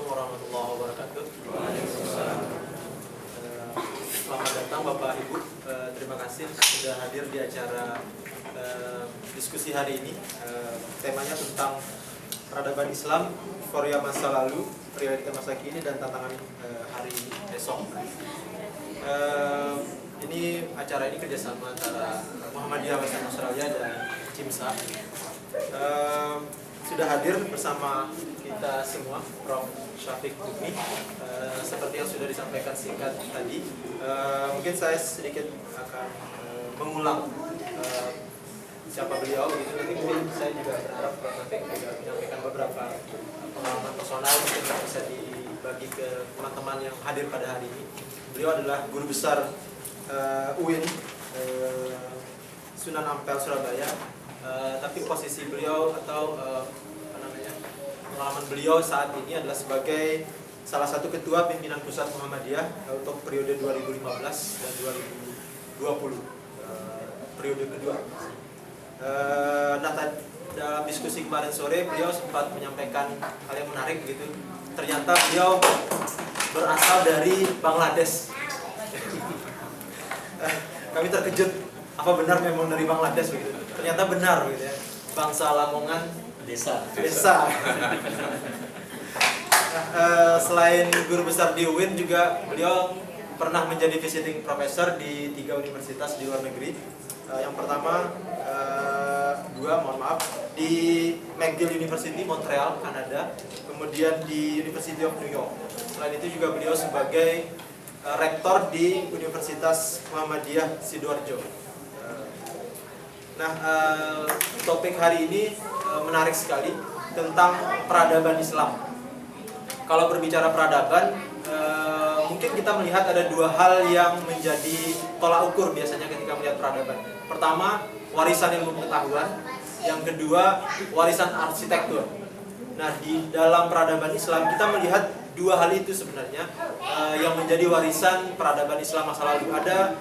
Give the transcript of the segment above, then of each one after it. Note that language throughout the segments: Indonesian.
Assalamualaikum warahmatullahi wabarakatuh. Selamat datang Bapak Ibu. Terima kasih sudah hadir di acara diskusi hari ini. Temanya tentang peradaban Islam, euforia masa lalu, realita masa kini, dan tantangan hari esok. Ini acara ini kerjasama antara Muhammadiyah Western Australia dan CIMSA. Sudah hadir bersama kita semua Prof. Syafiq Bumi. Seperti yang sudah disampaikan singkat tadi, mungkin saya sedikit akan mengulang siapa beliau gitu. Nanti mungkin saya juga berharap Prof. Syafiq juga menyampaikan beberapa pengalaman personal mungkin yang bisa dibagi ke teman-teman yang hadir pada hari ini. Beliau adalah guru besar UIN Sunan Ampel Surabaya. Tapi posisi beliau atau pengalaman beliau saat ini adalah sebagai salah satu ketua pimpinan pusat Muhammadiyah untuk periode 2015 dan 2020, periode kedua. Dalam diskusi kemarin sore beliau sempat menyampaikan hal yang menarik gitu. Ternyata beliau berasal dari Bangladesh. Kami terkejut, apa benar memang dari Bangladesh begitu? Ternyata benar gitu ya. Bangsa Lamongan, desa. Selain guru besar di UIN juga beliau pernah menjadi visiting professor di 3 universitas di luar negeri. Yang pertama di McGill University Montreal, Kanada, kemudian di University of New York. Selain itu juga beliau sebagai rektor di Universitas Muhammadiyah Sidoarjo. Topik hari ini menarik sekali tentang peradaban Islam. Kalau berbicara peradaban, mungkin kita melihat ada 2 hal yang menjadi tolak ukur biasanya ketika melihat peradaban. Pertama, warisan ilmu pengetahuan. Yang kedua, warisan arsitektur. Nah, di dalam peradaban Islam kita melihat 2 hal itu sebenarnya yang menjadi warisan peradaban Islam masa lalu. Ada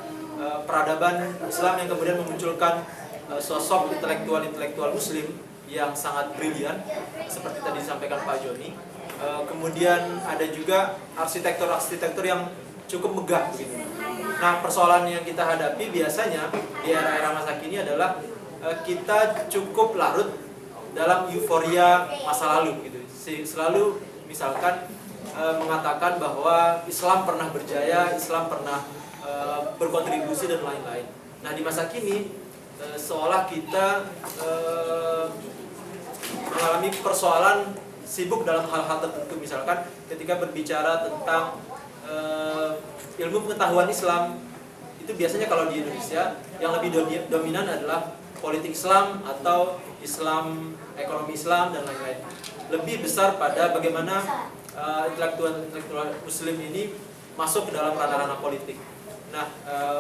peradaban Islam yang kemudian memunculkan sosok intelektual Muslim yang sangat brilian, seperti tadi disampaikan Pak Joni. Kemudian ada juga arsitektur yang cukup megah begitu. Nah, persoalan yang kita hadapi biasanya di era-era masa kini adalah kita cukup larut dalam euforia masa lalu gitu. Selalu misalkan mengatakan bahwa Islam pernah berjaya, Islam pernah berkontribusi dan lain-lain. Nah, di masa kini seolah kita mengalami persoalan sibuk dalam hal-hal tertentu. Misalkan ketika berbicara tentang ilmu pengetahuan Islam, itu biasanya kalau di Indonesia yang lebih dominan adalah politik Islam atau Islam, ekonomi Islam dan lain-lain. Lebih besar pada bagaimana intelektual Muslim ini masuk ke dalam ranah-ranah politik. Nah,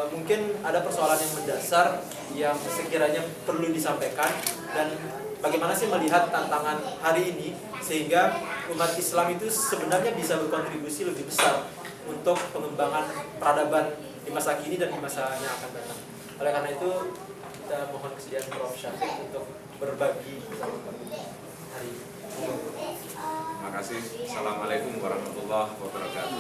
mungkin ada persoalan yang mendasar yang sekiranya perlu disampaikan, dan bagaimana sih melihat tantangan hari ini sehingga umat Islam itu sebenarnya bisa berkontribusi lebih besar untuk pengembangan peradaban di masa kini dan di masa yang akan datang. Oleh karena itu, kita mohon kesediaan Prof. Syafiq untuk berbagi hari ini. Terima kasih. Assalamualaikum warahmatullahi wabarakatuh.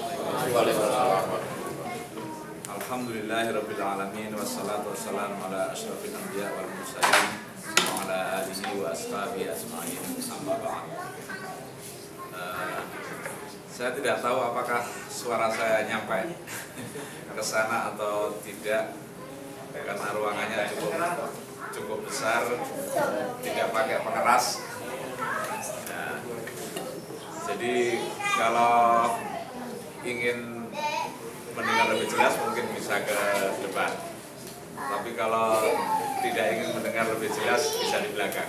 Alhamdulillahirabbil alamin wassalatu wassalamu ala asyrafil anbiya wal mursalin wa ala alihi wa ashabihi ajma'in. Amma ba'd. Saya tidak tahu apakah suara saya nyampe ke sana atau tidak, karena ruangannya cukup besar, tidak pakai pengeras. Jadi kalau ingin mendengar lebih jelas mungkin bisa ke depan. Tapi kalau tidak ingin mendengar lebih jelas bisa di belakang.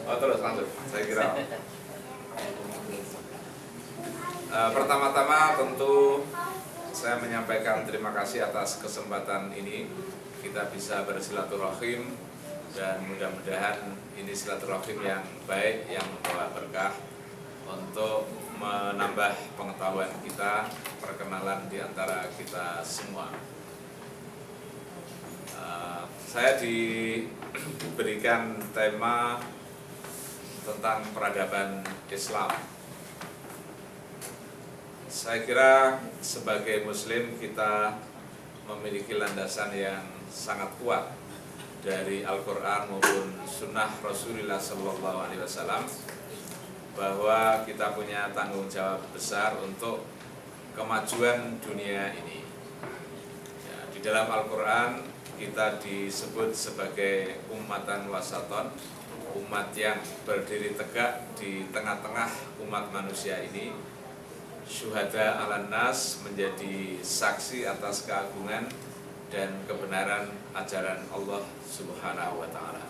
Oh, terus lanjut. Saya kira. Pertama-tama tentu saya menyampaikan terima kasih atas kesempatan ini. Kita bisa bersilaturahim dan mudah-mudahan ini silaturahim yang baik, yang membawa berkah untuk menambah pengetahuan kita, perkenalan di antara kita semua. saya diberikan tema tentang peradaban Islam. Saya kira sebagai Muslim kita memiliki landasan yang sangat kuat dari Al-Quran maupun Sunnah Rasulullah SAW, bahwa kita punya tanggung jawab besar untuk kemajuan dunia ini. Ya, di dalam Al-Quran kita disebut sebagai ummatan wasaton, umat yang berdiri tegak di tengah-tengah umat manusia ini. Syuhada ala nas, menjadi saksi atas keagungan dan kebenaran ajaran Allah Subhanahu wa ta'ala.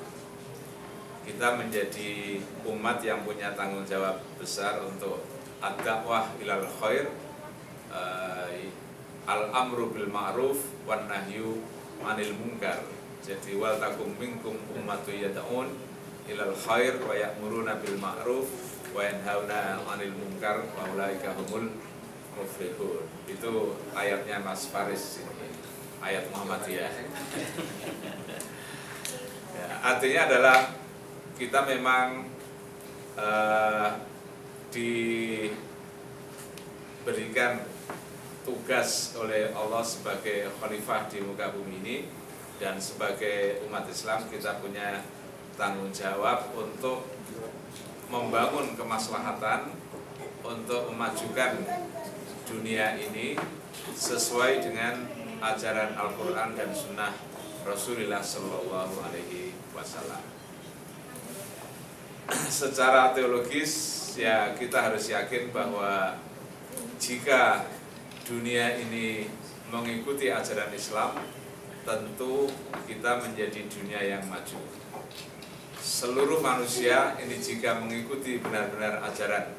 Kita menjadi umat yang punya tanggung jawab besar untuk ad-da'wah ilal khair, al-amru bil ma'ruf wan nahyu 'anil munkar. Jadi wal takum minkum ummatu yad'un ilal khair wa ya'muruna bil ma'ruf wa yanhauna 'anil munkar wa ulaika humul muflihun. Itu ayatnya Mas Faris ini, ayat Muhammadiyah. Ya, artinya adalah kita memang diberikan tugas oleh Allah sebagai khalifah di muka bumi ini, dan sebagai umat Islam kita punya tanggung jawab untuk membangun kemaslahatan, untuk memajukan dunia ini sesuai dengan ajaran Al-Quran dan Sunnah Rasulullah Sallallahu Alaihi Wasallam. Secara teologis ya kita harus yakin bahwa jika dunia ini mengikuti ajaran Islam, tentu kita menjadi dunia yang maju. Seluruh manusia ini jika mengikuti benar-benar ajaran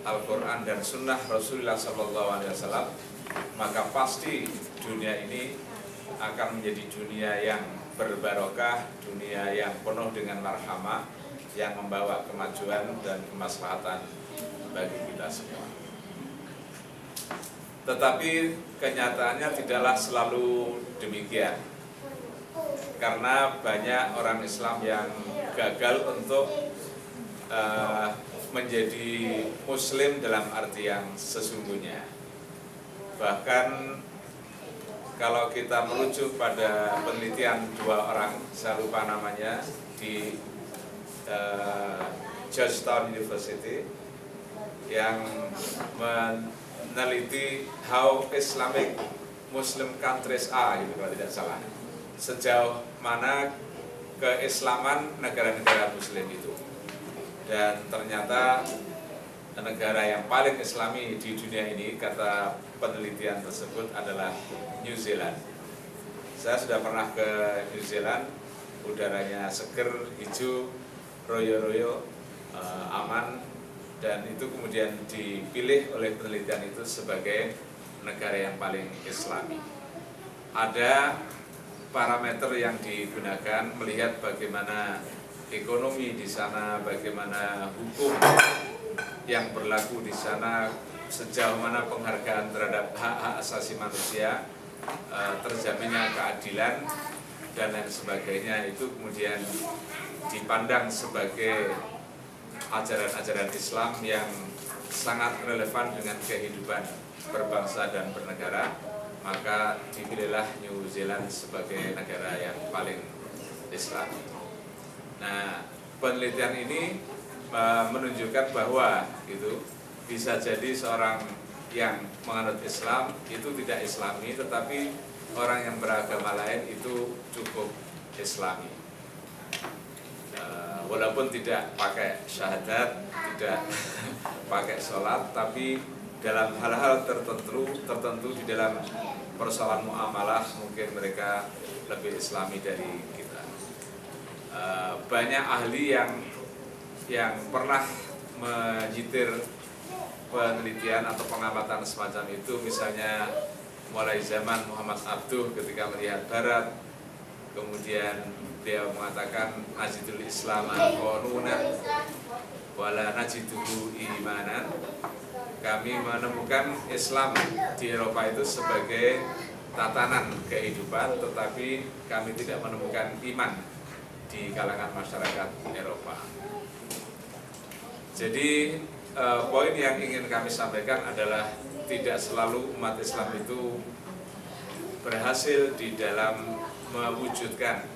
Al-Quran dan Sunnah Rasulullah SAW, maka pasti dunia ini akan menjadi dunia yang berbarokah, dunia yang penuh dengan marhamah, yang membawa kemajuan dan kemaslahatan bagi kita semua. Tetapi kenyataannya tidaklah selalu demikian, karena banyak orang Islam yang gagal untuk menjadi Muslim dalam arti yang sesungguhnya. Bahkan kalau kita merujuk pada penelitian dua orang, saya lupa namanya, di Georgetown University, yang meneliti how Islamic Muslim countries are, gitu kalau tidak salah, sejauh mana keislaman negara-negara Muslim itu. Dan ternyata negara yang paling islami di dunia ini, kata penelitian tersebut, adalah New Zealand. Saya sudah pernah ke New Zealand, udaranya seger, hijau, royo-royo, aman, dan itu kemudian dipilih oleh penelitian itu sebagai negara yang paling islami. Ada parameter yang digunakan melihat bagaimana ekonomi di sana, bagaimana hukum yang berlaku di sana, sejauh mana penghargaan terhadap hak-hak asasi manusia, terjaminnya keadilan dan lain sebagainya. Itu kemudian dipandang sebagai ajaran-ajaran Islam yang sangat relevan dengan kehidupan berbangsa dan bernegara, maka dipilihlah New Zealand sebagai negara yang paling Islami. Nah, penelitian ini menunjukkan bahwa itu bisa jadi seorang yang menganut Islam itu tidak Islami, tetapi orang yang beragama lain itu cukup Islami. Walaupun tidak pakai syahadat, tidak pakai sholat, tapi dalam hal-hal tertentu di dalam persoalan muamalah mungkin mereka lebih Islami dari kita. Banyak ahli yang pernah menyitir penelitian atau pengamatan semacam itu, misalnya mulai zaman Muhammad Abduh ketika melihat Barat, kemudian beliau mengatakan najidul Islam qanunan wala najiduhu imanan. Kami menemukan Islam di Eropa itu sebagai tatanan kehidupan, tetapi kami tidak menemukan iman di kalangan masyarakat Eropa. Jadi poin yang ingin kami sampaikan adalah tidak selalu umat Islam itu berhasil di dalam mewujudkan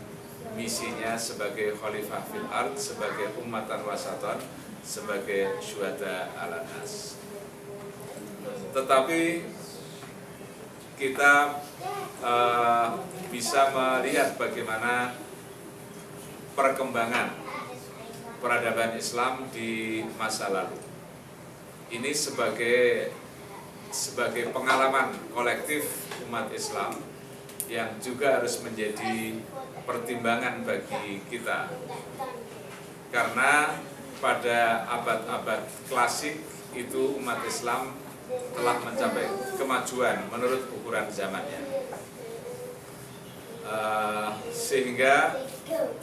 misinya sebagai khalifah fil ard, sebagai ummatan wasaton, sebagai syuhada ala nas. Tetapi kita bisa melihat bagaimana perkembangan peradaban Islam di masa lalu. Ini sebagai pengalaman kolektif umat Islam yang juga harus menjadi pertimbangan bagi kita. Karena pada abad-abad klasik itu umat Islam telah mencapai kemajuan menurut ukuran zamannya. Sehingga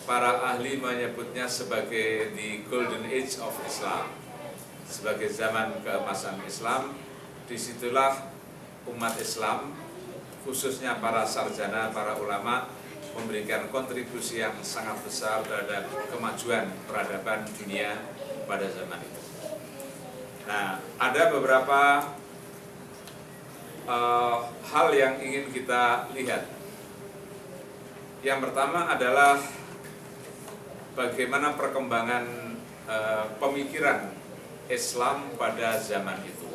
para ahli menyebutnya sebagai the golden age of Islam, sebagai zaman keemasan Islam. Disitulah umat Islam, khususnya para sarjana, para ulama, memberikan kontribusi yang sangat besar terhadap kemajuan peradaban dunia pada zaman itu. Nah, ada beberapa hal yang ingin kita lihat. Yang pertama adalah bagaimana perkembangan pemikiran Islam pada zaman itu.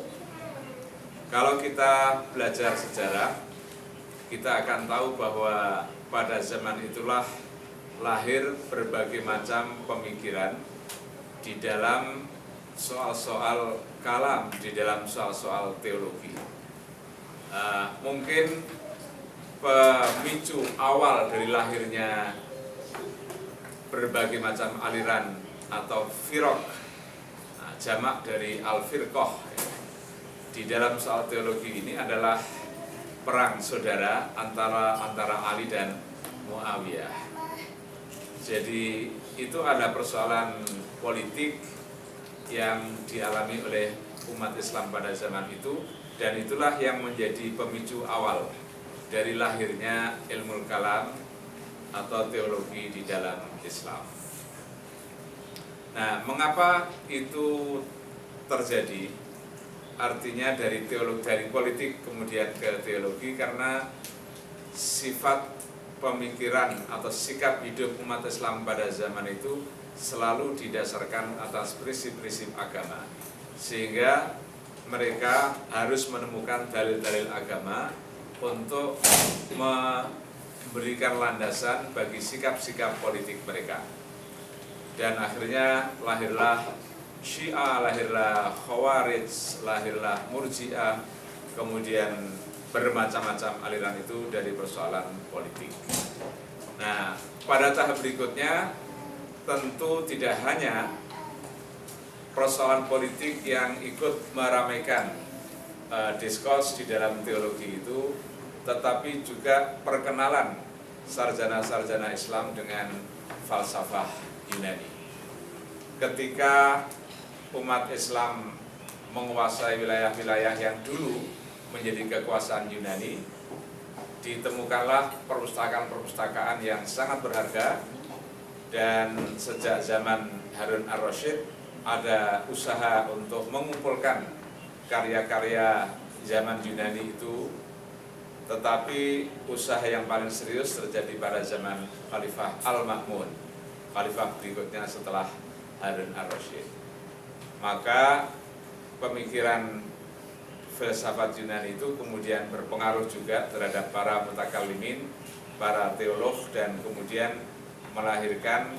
Kalau kita belajar sejarah, kita akan tahu bahwa pada zaman itulah lahir berbagai macam pemikiran di dalam soal-soal kalam, di dalam soal-soal teologi. Mungkin pemicu awal dari lahirnya berbagai macam aliran atau firaq, jamak dari al-firqah, di dalam soal teologi ini adalah perang saudara antara Ali dan Muawiyah. Jadi itu ada persoalan politik yang dialami oleh umat Islam pada zaman itu, dan itulah yang menjadi pemicu awal dari lahirnya ilmu kalam atau teologi di dalam Islam. Nah, mengapa itu terjadi? Artinya dari politik kemudian ke teologi, karena sifat pemikiran atau sikap hidup umat Islam pada zaman itu selalu didasarkan atas prinsip-prinsip agama, sehingga mereka harus menemukan dalil-dalil agama untuk memberikan landasan bagi sikap-sikap politik mereka. Dan akhirnya lahirlah Syiah, lahirlah Khawarij, lahirlah Murji'ah, kemudian bermacam-macam aliran itu dari persoalan politik. Nah, pada tahap berikutnya tentu tidak hanya persoalan politik yang ikut meramaikan diskurs di dalam teologi itu, tetapi juga perkenalan sarjana-sarjana Islam dengan falsafah Yunani. Ketika umat Islam menguasai wilayah-wilayah yang dulu menjadi kekuasaan Yunani, ditemukanlah perpustakaan-perpustakaan yang sangat berharga, dan sejak zaman Harun ar-Rasyid ada usaha untuk mengumpulkan karya-karya zaman Yunani itu, tetapi usaha yang paling serius terjadi pada zaman Khalifah Al-Ma'mun, khalifah berikutnya setelah Harun ar-Rasyid. Maka pemikiran filsafat Yunani itu kemudian berpengaruh juga terhadap para mutakallimin, para teolog, dan kemudian melahirkan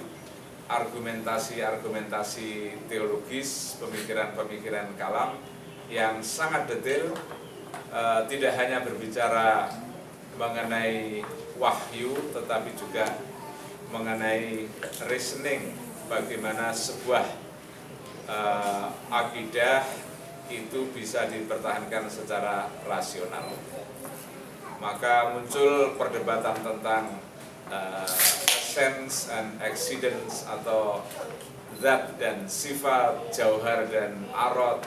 argumentasi-argumentasi teologis, pemikiran-pemikiran kalam yang sangat detail, tidak hanya berbicara mengenai wahyu, tetapi juga mengenai reasoning, bagaimana sebuah akidah itu bisa dipertahankan secara rasional. Maka muncul perdebatan tentang essence and accidents, atau zat dan sifat, jauhar dan arad.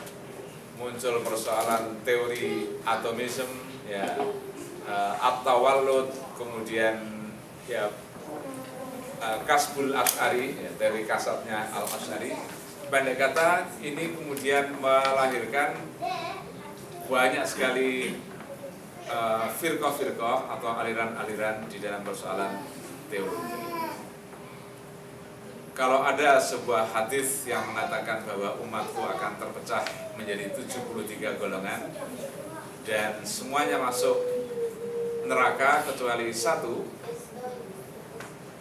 Muncul persoalan teori atomisme, ya, at-tawallud, kemudian ya kasbul asy'ari, ya, dari kasabnya al-asy'ari. Pendek kata, ini kemudian melahirkan banyak sekali firqah-firqah atau aliran-aliran di dalam persoalan teologi. Kalau ada sebuah hadis yang mengatakan bahwa umatku akan terpecah menjadi 73 golongan dan semuanya masuk neraka kecuali satu,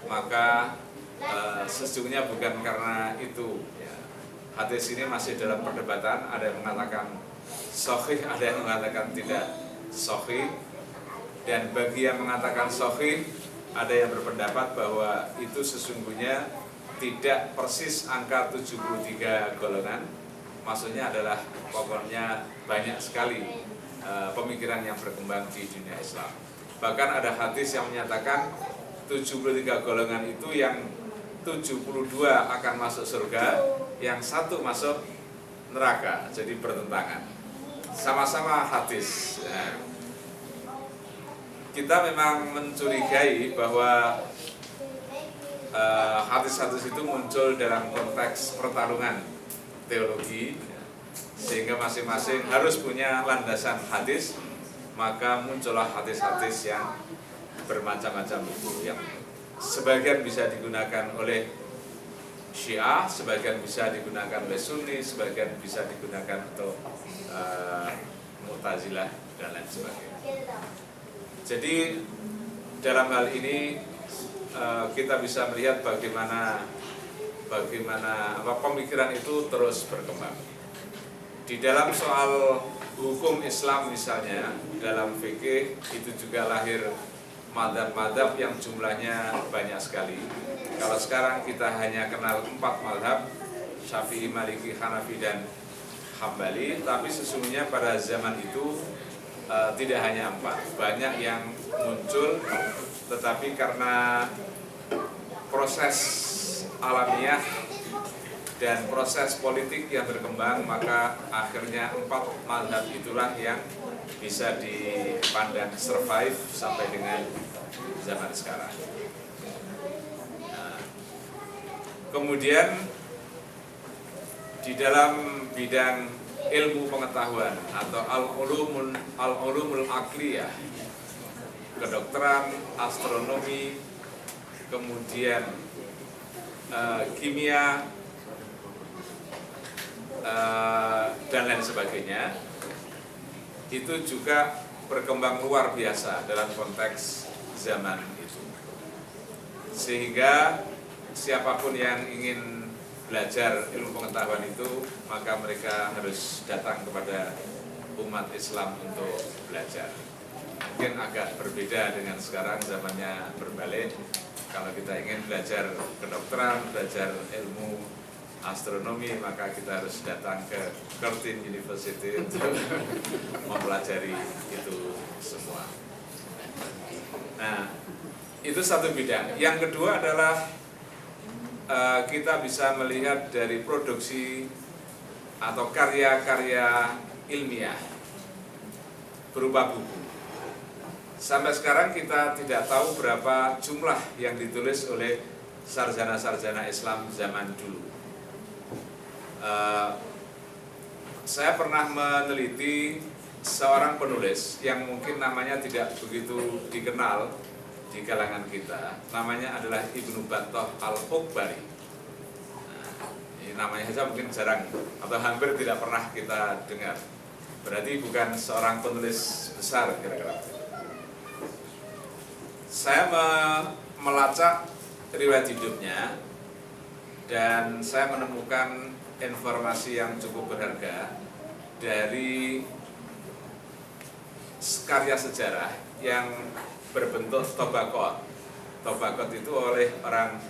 maka sesungguhnya bukan karena itu. Ya, hadis ini masih dalam perdebatan. Ada yang mengatakan sahih, ada yang mengatakan tidak sahih. Dan bagi yang mengatakan sahih, ada yang berpendapat bahwa itu sesungguhnya tidak persis angka 73 golongan. Maksudnya adalah pokoknya banyak sekali pemikiran yang berkembang di dunia Islam. Bahkan ada hadis yang menyatakan 73 golongan itu yang 72 akan masuk surga, yang satu masuk neraka. Jadi bertentangan. Sama-sama hadis. Kita memang mencurigai bahwa hadis-hadis itu muncul dalam konteks pertarungan teologi, sehingga masing-masing harus punya landasan hadis, maka muncullah hadis-hadis yang bermacam-macam itu, yang sebagian bisa digunakan oleh Syiah, sebagian bisa digunakan oleh Sunni, sebagian bisa digunakan untuk Mu'tazilah dan lain sebagainya. Jadi dalam hal ini kita bisa melihat bagaimana pemikiran itu terus berkembang. Di dalam soal hukum Islam misalnya, dalam fikih itu juga lahir mazhab-mazhab yang jumlahnya banyak sekali. Kalau sekarang kita hanya kenal 4 mazhab, Syafi'i, Maliki, Hanafi, dan Hambali, tapi sesungguhnya pada zaman itu tidak hanya 4, banyak yang muncul, tetapi karena proses alamiah dan proses politik yang berkembang, maka akhirnya 4 mazhab itulah yang bisa dipandang survive sampai dengan zaman sekarang. Nah, kemudian di dalam bidang ilmu pengetahuan atau al-ulumul aqliyah, kedokteran, astronomi, kemudian kimia, dan lain sebagainya, itu juga berkembang luar biasa dalam konteks zaman itu. Sehingga siapapun yang ingin belajar ilmu pengetahuan itu, maka mereka harus datang kepada umat Islam untuk belajar. Mungkin agak berbeda dengan sekarang, zamannya berbalik. Kalau kita ingin belajar kedokteran, belajar ilmu astronomi, maka kita harus datang ke Curtin University untuk mempelajari itu semua. Nah, itu satu bidang. Yang kedua adalah kita bisa melihat dari produksi atau karya-karya ilmiah berupa buku. Sampai sekarang kita tidak tahu berapa jumlah yang ditulis oleh sarjana-sarjana Islam zaman dulu. Saya pernah meneliti seorang penulis yang mungkin namanya tidak begitu dikenal di kalangan kita. Namanya adalah Ibnu Battah Al-Hukbari. Ini namanya saja mungkin jarang atau hampir tidak pernah kita dengar. Berarti bukan seorang penulis besar kira-kira. Saya melacak riwayat hidupnya dan saya menemukan informasi yang cukup berharga dari karya sejarah yang berbentuk tobakot. Tobakot itu oleh orang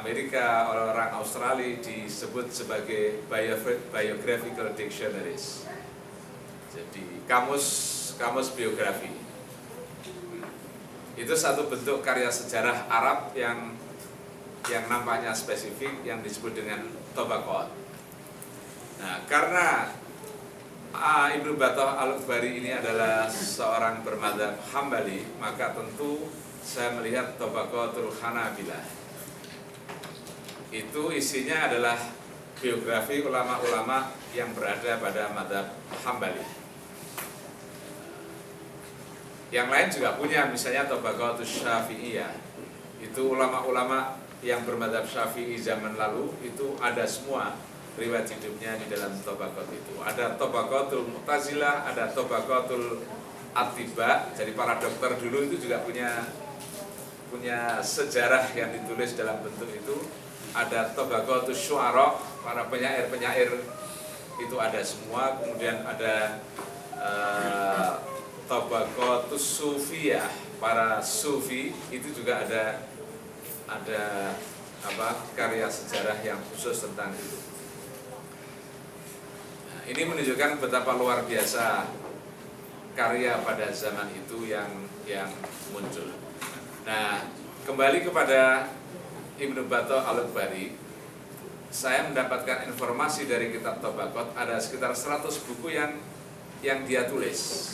Amerika, orang Australia disebut sebagai biographical dictionaries. Jadi kamus biografi. Itu satu bentuk karya sejarah Arab yang nampaknya spesifik, yang disebut dengan tobakot. Nah, karena Ibnu Battah Al-Ukbari ini adalah seorang bermadzhab Hambali, maka tentu saya melihat Tabaqatul Hanabilah itu isinya adalah biografi ulama-ulama yang berada pada madzhab Hambali. Yang lain juga punya, misalnya Tabaqatul Syafi'iyah, itu ulama-ulama yang bermadzhab Syafi'i zaman lalu itu ada semua riwayat hidupnya di dalam Tabaqat itu. Ada Tabaqatul Mu'tazilah, ada Tabaqatul Atibba. Jadi para dokter dulu itu juga punya sejarah yang ditulis dalam bentuk itu. Ada Tabaqatul Syu'ara, para penyair-penyair itu ada semua. Kemudian ada Tabaqatus Sufiyah, para sufi itu juga ada karya sejarah yang khusus tentang itu. Ini menunjukkan betapa luar biasa karya pada zaman itu yang muncul. Nah, kembali kepada Ibnu Battah Al-Ukbari, saya mendapatkan informasi dari kitab Tabaqat ada sekitar 100 buku yang dia tulis.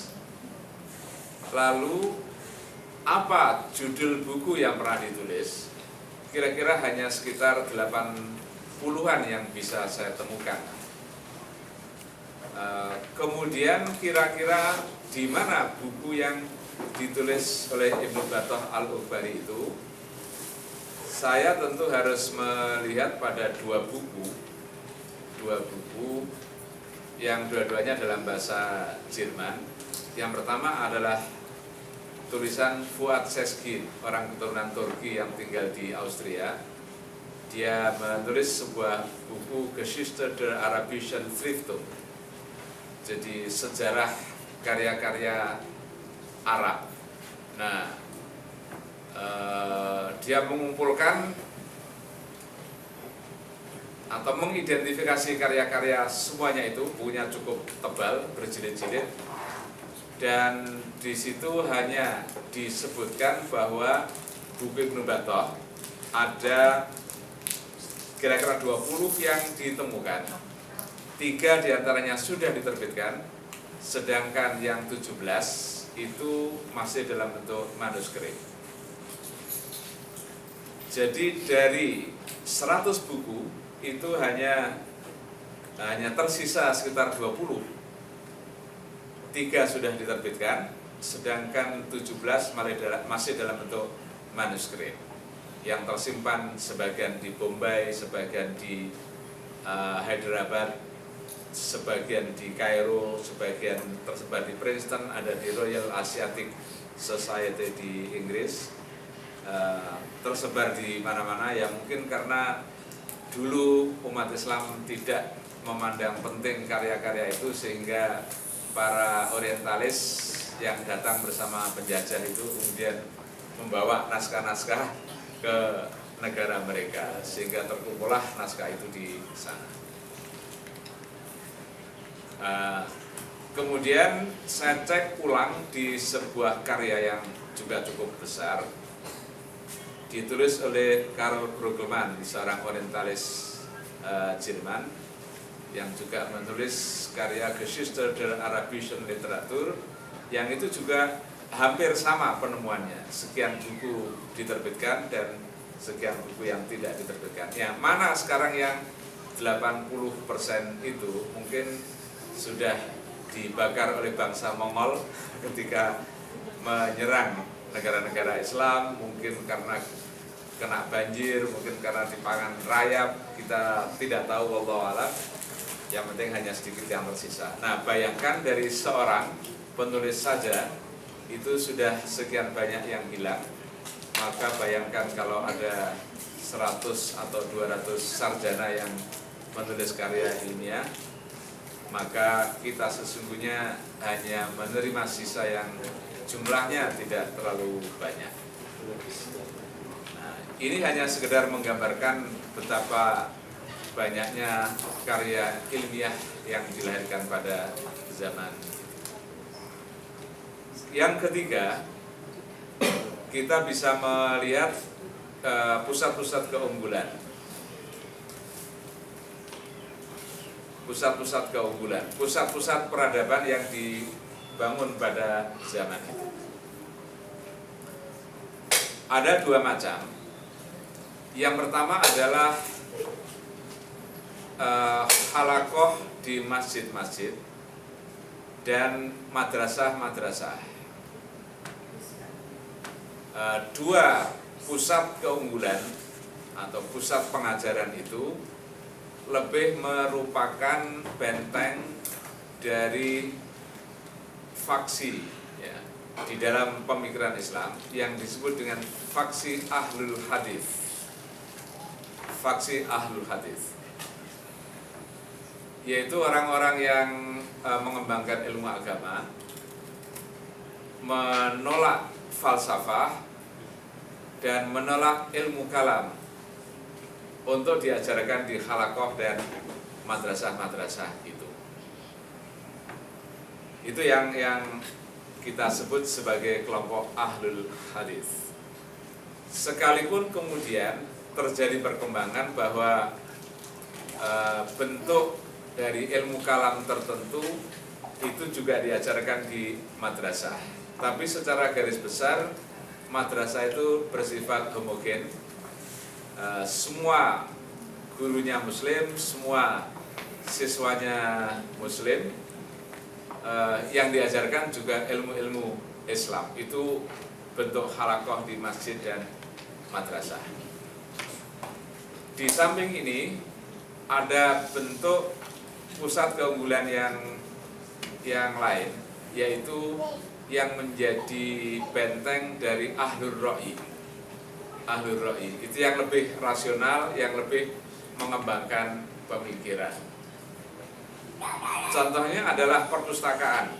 Lalu apa judul buku yang pernah ditulis? Kira-kira hanya sekitar 80-an yang bisa saya temukan. Kemudian kira-kira di mana buku yang ditulis oleh Ibnu Battah Al-Ukbari itu? Saya tentu harus melihat pada dua buku yang dua-duanya dalam bahasa Jerman. Yang pertama adalah tulisan Fuad Sezgin, orang keturunan Turki yang tinggal di Austria. Dia menulis sebuah buku Geschichte der Arabischen Schriften, jadi sejarah karya-karya Arab. Nah, dia mengumpulkan atau mengidentifikasi karya-karya semuanya itu, bukunya cukup tebal, berjilid-jilid, dan di situ hanya disebutkan bahwa buku Ibnu Battah ada kira-kira 20 yang ditemukan. 3 diantaranya sudah diterbitkan, sedangkan yang 17 itu masih dalam bentuk manuskrip. Jadi dari 100 buku itu hanya tersisa sekitar 20. 3 sudah diterbitkan, sedangkan 17 masih dalam bentuk manuskrip yang tersimpan sebagian di Bombay, sebagian di Hyderabad, sebagian di Kairo, sebagian tersebar di Princeton, ada di Royal Asiatic Society di Inggris, tersebar di mana-mana. Ya mungkin karena dulu umat Islam tidak memandang penting karya-karya itu, sehingga para orientalis yang datang bersama penjajah itu kemudian membawa naskah-naskah ke negara mereka, sehingga terkumpullah naskah itu di sana. Kemudian saya cek ulang di sebuah karya yang juga cukup besar, ditulis oleh Karl Brueggemann, seorang orientalis Jerman yang juga menulis karya Geschichte der Arabischen Literatur, yang itu juga hampir sama penemuannya. Sekian buku diterbitkan dan sekian buku yang tidak diterbitkan. Yang mana sekarang yang 80% itu mungkin sudah dibakar oleh bangsa Mongol ketika menyerang negara-negara Islam, mungkin karena kena banjir, mungkin karena dipangan rayap, kita tidak tahu, wallahu a'lam. Yang penting hanya sedikit yang tersisa. Nah, bayangkan dari seorang penulis saja itu sudah sekian banyak yang hilang, maka bayangkan kalau ada 100 atau 200 sarjana yang menulis karya ilmiah, maka kita sesungguhnya hanya menerima sisa yang jumlahnya tidak terlalu banyak. Nah, ini hanya sekedar menggambarkan betapa banyaknya karya ilmiah yang dilahirkan pada zaman. Yang ketiga, kita bisa melihat pusat-pusat keunggulan. pusat-pusat keunggulan, pusat-pusat peradaban yang dibangun pada zaman itu. Ada dua macam. Yang pertama adalah halakoh di masjid-masjid dan madrasah-madrasah. Dua pusat keunggulan atau pusat pengajaran itu lebih merupakan benteng dari faksi ya, di dalam pemikiran Islam yang disebut dengan faksi Ahlul Hadis. Faksi Ahlul Hadis yaitu orang-orang yang mengembangkan ilmu agama, menolak falsafah dan menolak ilmu kalam untuk diajarkan di halakoh dan madrasah-madrasah itu. Itu yang kita sebut sebagai kelompok Ahlul Hadis. Sekalipun kemudian terjadi perkembangan bahwa bentuk dari ilmu kalam tertentu itu juga diajarkan di madrasah. Tapi secara garis besar madrasah itu bersifat homogen. Semua gurunya muslim, semua siswanya muslim, yang diajarkan juga ilmu-ilmu Islam. Itu bentuk halakoh di masjid dan madrasah. Di samping ini ada bentuk pusat keunggulan yang lain, yaitu yang menjadi benteng dari Ahlur Ra'i. Ahlur Ra'i itu yang lebih rasional, yang lebih mengembangkan pemikiran. Contohnya adalah perpustakaan.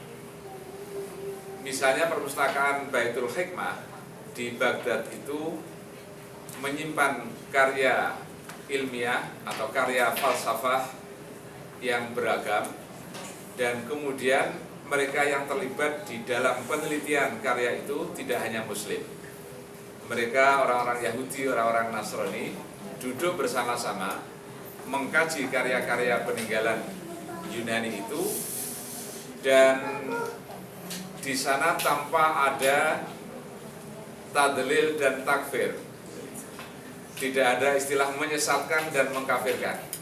Misalnya perpustakaan Baitul Hikmah di Baghdad itu menyimpan karya ilmiah atau karya falsafah yang beragam, dan kemudian mereka yang terlibat di dalam penelitian karya itu tidak hanya muslim. Mereka orang-orang Yahudi, orang-orang Nasrani duduk bersama-sama mengkaji karya-karya peninggalan Yunani itu, dan di sana tanpa ada tadlil dan takfir. Tidak ada istilah menyesatkan dan mengkafirkan.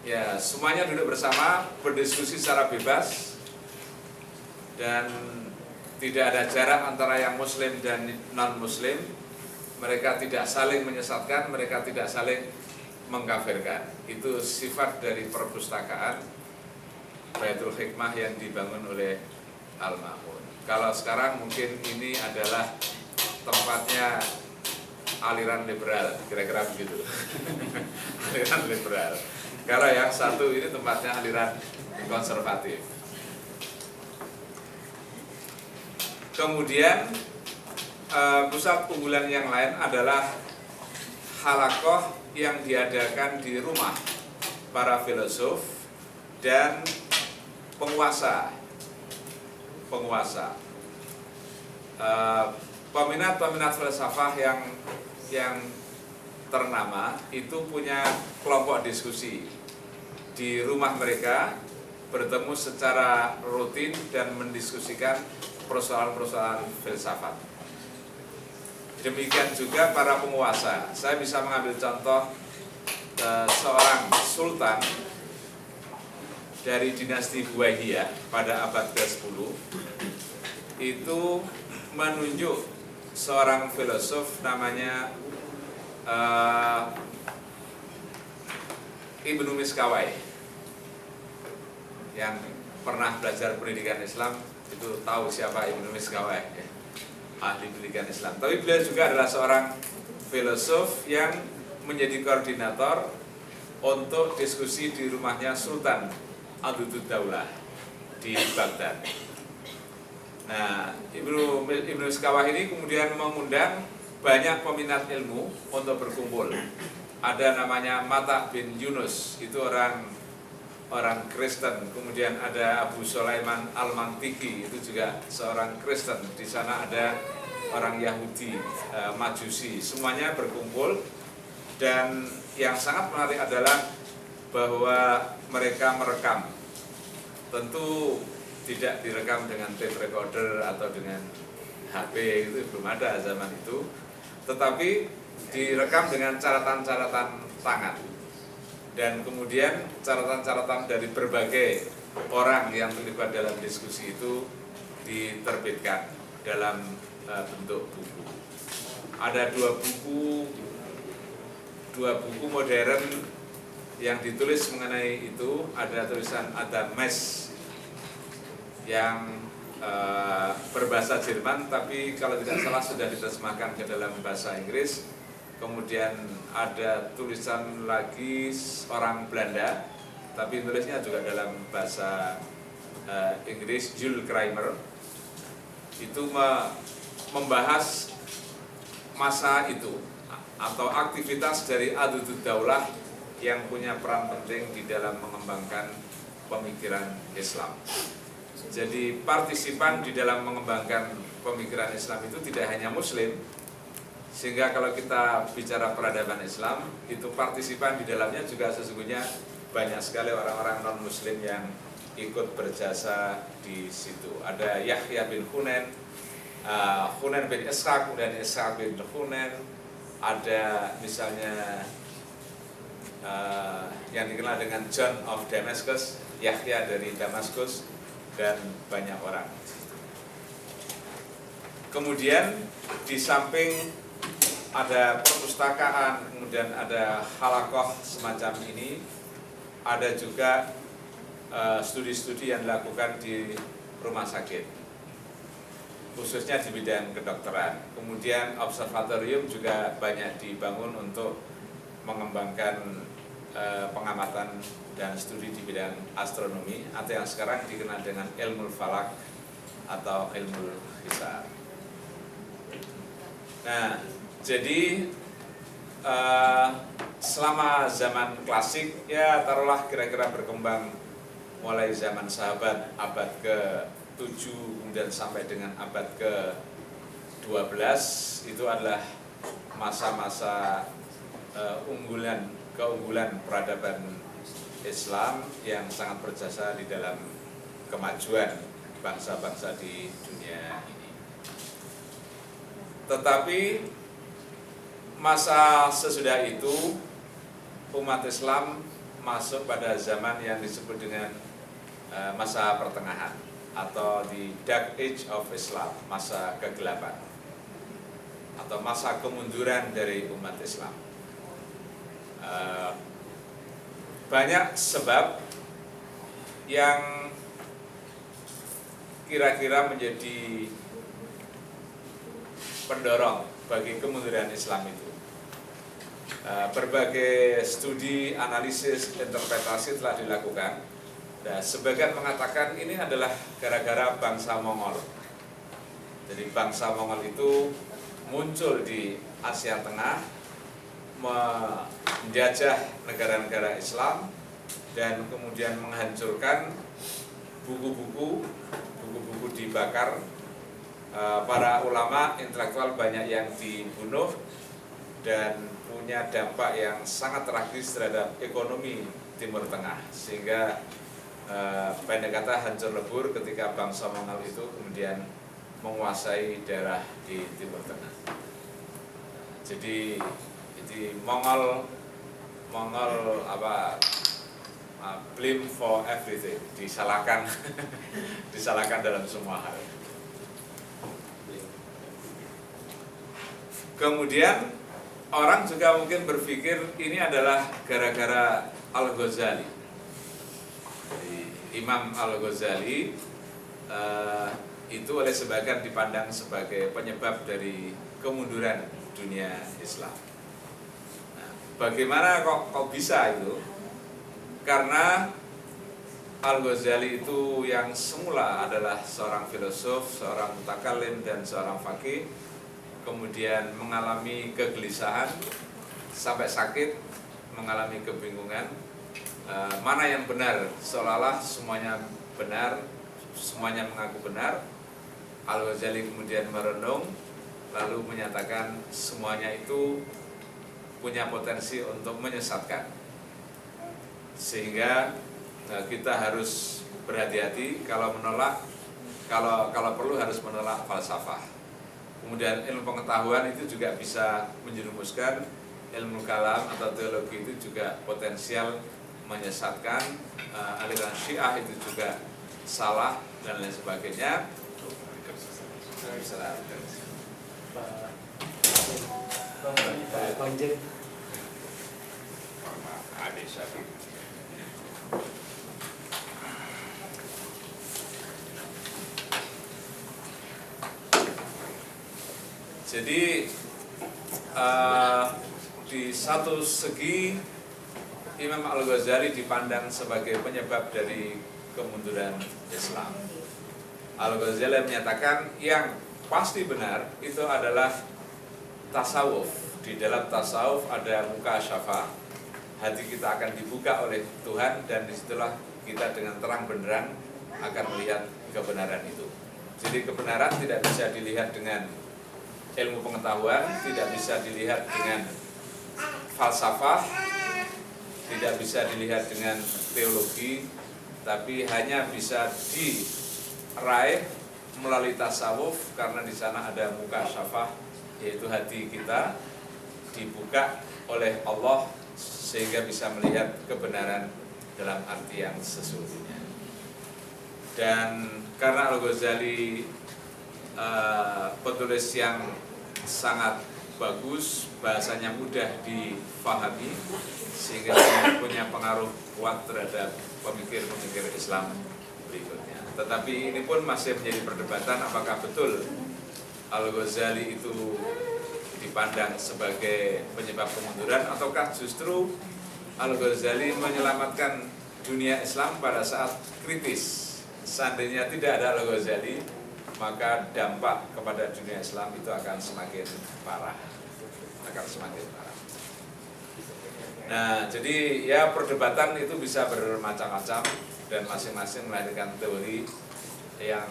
Ya, semuanya duduk bersama, berdiskusi secara bebas, dan tidak ada jarak antara yang muslim dan non-muslim. Mereka tidak saling menyesatkan, mereka tidak saling mengkafirkan. Itu sifat dari perpustakaan Baitul Hikmah yang dibangun oleh Al-Ma'mun. Kalau sekarang mungkin ini adalah tempatnya aliran liberal, kira-kira begitu. Aliran liberal. Kalau yang satu ini tempatnya aliran konservatif. Kemudian pusat unggulan yang lain adalah halakoh yang diadakan di rumah para filosof dan penguasa. Peminat-peminat filsafah yang ternama itu punya kelompok diskusi di rumah mereka, bertemu secara rutin dan mendiskusikan persoalan-persoalan filsafat. Demikian juga para penguasa. Saya bisa mengambil contoh seorang sultan dari dinasti Buwaihiyah pada abad ke-10 itu menunjuk seorang filosof namanya Ibnu Miskawai. Yang pernah belajar pendidikan Islam itu tahu siapa Ibnu Miskawai, ya, ahli pendidikan Islam. Tapi beliau juga adalah seorang filosof yang menjadi koordinator untuk diskusi di rumahnya Sultan Adudud Daulah di Baghdad. Nah, Ibnu Miskawai ini kemudian mengundang banyak peminat ilmu untuk berkumpul. Ada namanya Mata bin Yunus, itu orang Kristen. Kemudian ada Abu Sulaiman Al-Mantiki, itu juga seorang Kristen. Di sana ada orang Yahudi, Majusi. Semuanya berkumpul, dan yang sangat menarik adalah bahwa mereka merekam. Tentu tidak direkam dengan tape recorder atau dengan HP, itu belum ada zaman itu, tetapi direkam dengan catatan-catatan tangan. Dan kemudian catatan-catatan dari berbagai orang yang terlibat dalam diskusi itu diterbitkan dalam bentuk buku. Ada dua buku modern yang ditulis mengenai itu. Ada tulisan Adam Mesh yang berbahasa Jerman, tapi kalau tidak salah sudah diterjemahkan ke dalam bahasa Inggris. Kemudian ada tulisan lagi orang Belanda, tapi tulisnya juga dalam bahasa Inggris, Jules Kramer. Itu membahas masa itu atau aktivitas dari Adudud Daulah yang punya peran penting di dalam mengembangkan pemikiran Islam. Jadi partisipan di dalam mengembangkan pemikiran Islam itu tidak hanya Muslim, sehingga kalau kita bicara peradaban Islam, itu partisipan di dalamnya juga sesungguhnya banyak sekali orang-orang non-Muslim yang ikut berjasa di situ. Ada Yahya bin Hunain, Hunain bin Ishaq, kemudian Ishaq bin Hunain, ada misalnya yang dikenal dengan John of Damascus, Yahya dari Damaskus, dan banyak orang. Kemudian di samping ada perpustakaan, kemudian ada halakoh semacam ini, ada juga studi-studi yang dilakukan di rumah sakit, khususnya di bidang kedokteran. Kemudian observatorium juga banyak dibangun untuk mengembangkan pengamatan dan studi di bidang astronomi, atau yang sekarang dikenal dengan ilmu falak atau ilmu hisab. Nah, jadi selama zaman klasik, ya taruhlah kira-kira berkembang mulai zaman sahabat abad ke-7 kemudian sampai dengan abad ke-12, itu adalah masa-masa keunggulan peradaban Islam yang sangat berjasa di dalam kemajuan bangsa-bangsa di dunia ini. Tetapi masa sesudah itu umat Islam masuk pada zaman yang disebut dengan masa pertengahan atau the Dark Age of Islam, masa kegelapan atau masa kemunduran dari umat Islam. Banyak sebab yang kira-kira menjadi pendorong bagi kemunduran Islam itu. Berbagai studi, analisis, interpretasi telah dilakukan. Dan sebagian mengatakan ini adalah gara-gara bangsa Mongol. Jadi bangsa Mongol itu muncul di Asia Tengah, menjajah negara-negara Islam, dan kemudian menghancurkan buku-buku dibakar, para ulama intelektual banyak yang dibunuh, dan punya dampak yang sangat tragis terhadap ekonomi Timur Tengah, sehingga pendek kata hancur lebur ketika bangsa Mongol itu kemudian menguasai daerah di Timur Tengah. Jadi Mongol blame for everything, disalahkan dalam semua hal. Kemudian orang juga mungkin berpikir ini adalah gara-gara Al-Ghazali. Imam Al-Ghazali itu oleh sebagian dipandang sebagai penyebab dari kemunduran dunia Islam. Nah, bagaimana kok bisa itu? Karena Al-Ghazali itu yang semula adalah seorang filosof, seorang mutakalim, dan seorang faqih, kemudian mengalami kegelisahan sampai sakit, mengalami kebingungan, mana yang benar, seolah-olah semuanya benar, semuanya mengaku benar. Al-Ghazali kemudian merenung, lalu menyatakan semuanya itu punya potensi untuk menyesatkan. Sehingga kita harus berhati-hati kalau menolak, kalau perlu harus menolak falsafah. Kemudian ilmu pengetahuan itu juga bisa menjerumuskan, ilmu kalam atau teologi itu juga potensial menyesatkan, aliran Syiah itu juga salah dan lain sebagainya. Jadi di satu segi Imam Al-Ghazali dipandang sebagai penyebab dari kemunduran Islam. Al-Ghazali menyatakan yang pasti benar itu adalah tasawuf. Di dalam tasawuf ada mukasyafah. Hati kita akan dibuka oleh Tuhan dan disitulah kita dengan terang benderang akan melihat kebenaran itu. Jadi kebenaran tidak bisa dilihat dengan ilmu pengetahuan, tidak bisa dilihat dengan falsafah, tidak bisa dilihat dengan teologi, tapi hanya bisa diraih melalui tasawuf karena di sana ada mukasyafah, yaitu hati kita dibuka oleh Allah sehingga bisa melihat kebenaran dalam arti yang sesungguhnya. Dan karena Al-Ghazali penulis yang sangat bagus, bahasanya mudah difahami sehingga punya pengaruh kuat terhadap pemikir-pemikir Islam berikutnya. Tetapi ini pun masih menjadi perdebatan apakah betul Al-Ghazali itu dipandang sebagai penyebab kemunduran ataukah justru Al-Ghazali menyelamatkan dunia Islam pada saat kritis. Seandainya tidak ada Al-Ghazali, maka dampak kepada dunia Islam itu akan semakin parah. Nah, jadi ya perdebatan itu bisa bermacam-macam dan masing-masing melahirkan teori yang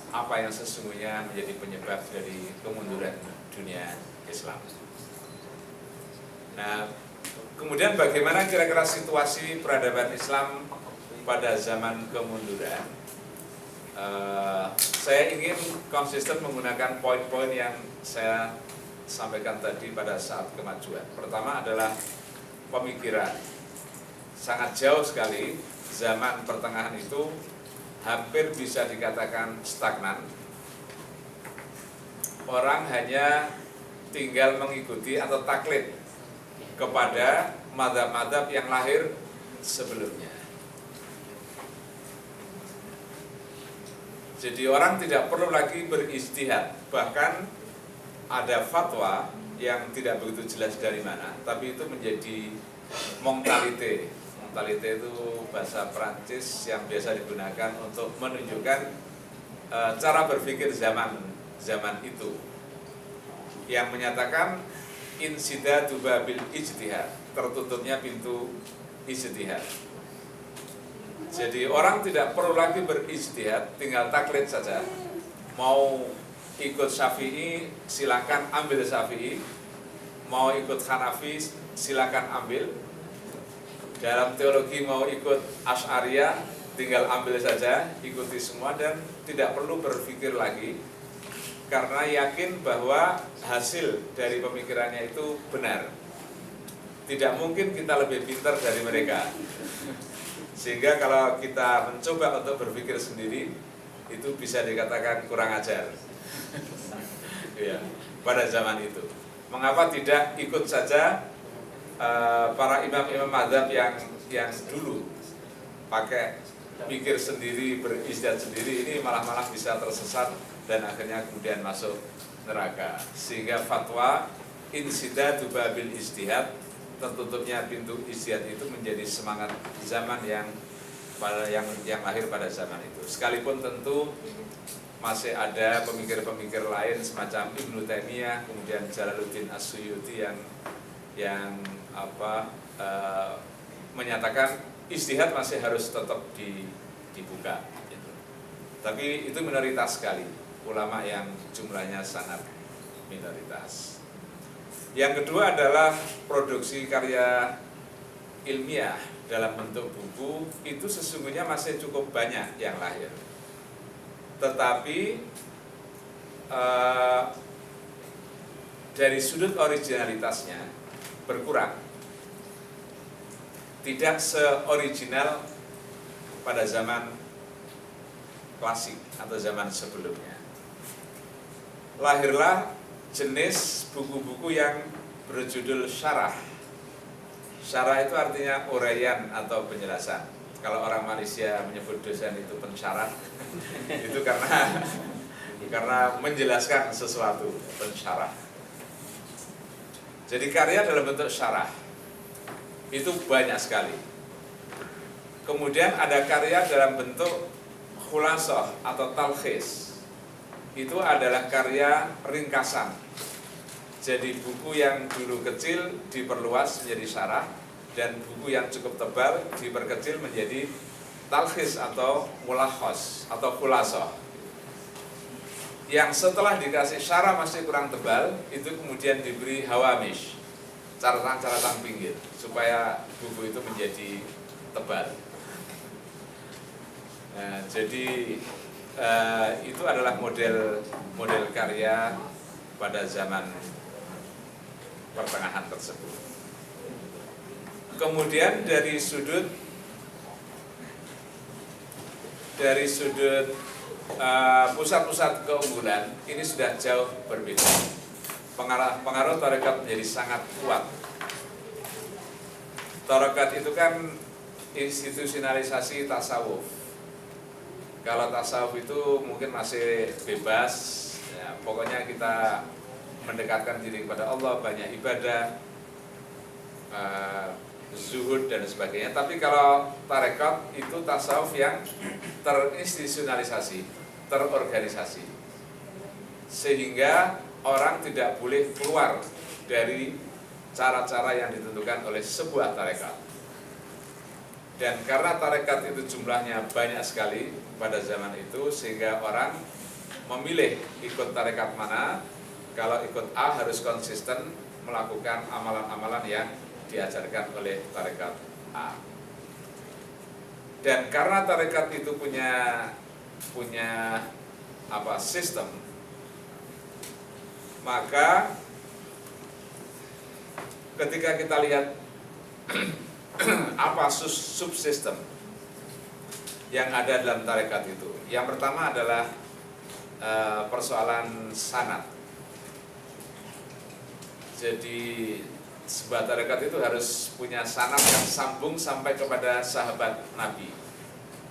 apa yang sesungguhnya menjadi penyebab dari kemunduran dunia Islam. Nah, kemudian bagaimana kira-kira situasi peradaban Islam pada zaman kemunduran? Saya ingin konsisten menggunakan poin-poin yang saya sampaikan tadi pada saat kemajuan. Pertama adalah pemikiran. Sangat jauh sekali zaman pertengahan itu hampir bisa dikatakan stagnan. Orang hanya tinggal mengikuti atau taklid kepada mazhab-mazhab yang lahir sebelumnya. Jadi orang tidak perlu lagi berijtihad, bahkan ada fatwa yang tidak begitu jelas dari mana, tapi itu menjadi mentalité. Mentalité itu bahasa Prancis yang biasa digunakan untuk menunjukkan cara berpikir zaman itu, yang menyatakan insidadu babil ijtihad, tertutupnya pintu ijtihad. Jadi orang tidak perlu lagi berijtihad, tinggal taklid saja. Mau ikut Syafi'i, silakan ambil Syafi'i. Mau ikut Hanafi, silakan ambil. Dalam teologi mau ikut Asy'ariyah, tinggal ambil saja, ikuti semua dan tidak perlu berpikir lagi. Karena yakin bahwa hasil dari pemikirannya itu benar. Tidak mungkin kita lebih pintar dari mereka. Sehingga kalau kita mencoba untuk berpikir sendiri, itu bisa dikatakan kurang ajar. Ya, pada zaman itu. Mengapa tidak ikut saja para imam-imam mazhab yang dulu pakai pikir sendiri, berijtihad sendiri, ini malah bisa tersesat dan akhirnya kemudian masuk neraka. Sehingga fatwa insidadu babil ijtihad, tertutupnya pintu ijtihad itu menjadi semangat zaman yang lahir pada zaman itu. Sekalipun tentu masih ada pemikir-pemikir lain semacam Ibnu Taimiyah, kemudian Jalaluddin As-Suyuti yang menyatakan ijtihad masih harus tetap dibuka. Gitu. Tapi itu minoritas sekali, ulama yang jumlahnya sangat minoritas. Yang kedua adalah produksi karya ilmiah dalam bentuk buku itu sesungguhnya masih cukup banyak yang lahir. Tetapi dari sudut originalitasnya berkurang. Tidak seoriginal pada zaman klasik atau zaman sebelumnya. Lahirlah jenis buku-buku yang berjudul syarah. Syarah itu artinya uraian atau penjelasan. Kalau orang Malaysia menyebut dosen itu pensyarah, itu karena menjelaskan sesuatu, pensyarah. Jadi karya dalam bentuk syarah itu banyak sekali. Kemudian ada karya dalam bentuk khulasah atau talkhis. Itu adalah karya ringkasan. Jadi buku yang dulu kecil diperluas menjadi syarah, dan buku yang cukup tebal diperkecil menjadi talkhis atau mulakhos atau khulasah. Yang setelah dikasih syarah masih kurang tebal, itu kemudian diberi hawamish, catatan-catatan pinggir, supaya buku itu menjadi tebal. Nah, jadi itu adalah model karya pada zaman pertengahan tersebut. Kemudian dari sudut pusat-pusat keunggulan ini sudah jauh berbeda. Pengaruh tarekat menjadi sangat kuat. Tarekat itu kan institusionalisasi tasawuf. Kalau tasawuf itu mungkin masih bebas, ya, pokoknya kita mendekatkan diri kepada Allah, banyak ibadah, zuhud dan sebagainya. Tapi kalau tarekat itu tasawuf yang terinstitusionalisasi, terorganisasi, sehingga orang tidak boleh keluar dari cara-cara yang ditentukan oleh sebuah tarekat. Dan karena tarekat itu jumlahnya banyak sekali pada zaman itu, sehingga orang memilih ikut tarekat mana. Kalau ikut A harus konsisten melakukan amalan-amalan yang diajarkan oleh tarekat A. Dan karena tarekat itu punya sistem, maka ketika kita lihat apa subsistem yang ada dalam tarekat itu, yang pertama adalah persoalan sanad. Jadi sebuah tarekat itu harus punya sanad yang sambung sampai kepada sahabat Nabi,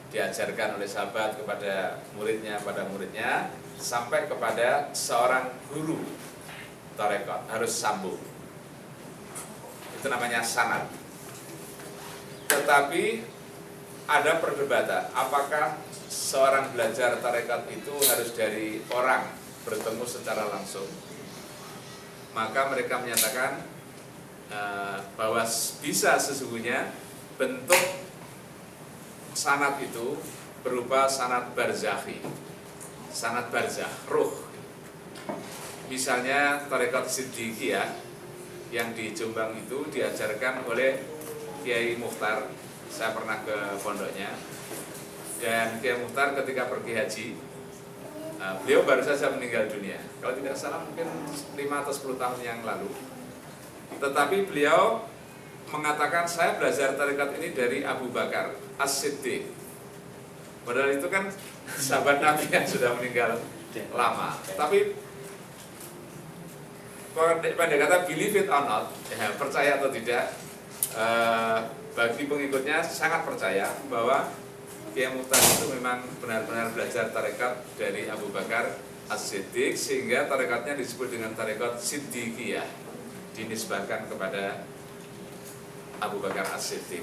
diajarkan oleh sahabat kepada muridnya, pada muridnya, sampai kepada seorang guru tarekat, harus sambung. Itu namanya sanad. Tetapi ada perdebatan, apakah seorang belajar tarekat itu harus dari orang bertemu secara langsung. Maka mereka menyatakan bahwa bisa sesungguhnya bentuk sanad itu berupa sanad barzakhi, sanad barzakh, ruh. Misalnya tarekat Siddiqiyah yang di Jombang itu diajarkan oleh Kiai Mukhtar. Saya pernah ke pondoknya, dan Kiai Mukhtar ketika pergi haji, beliau baru saja meninggal dunia, kalau tidak salah mungkin 5 atau 10 tahun yang lalu. Tetapi beliau mengatakan, saya belajar tarekat ini dari Abu Bakar As-Siddiq. Padahal itu kan sahabat Nabi yang sudah meninggal lama. Tapi pada kata believe it or not, ya, percaya atau tidak, bagi pengikutnya sangat percaya bahwa Kiai Mukhtar itu memang benar-benar belajar tarekat dari Abu Bakar As-Siddiq, sehingga tarekatnya disebut dengan tarekat Siddiqiyah, dinisbahkan kepada Abu Bakar As-Siddiq.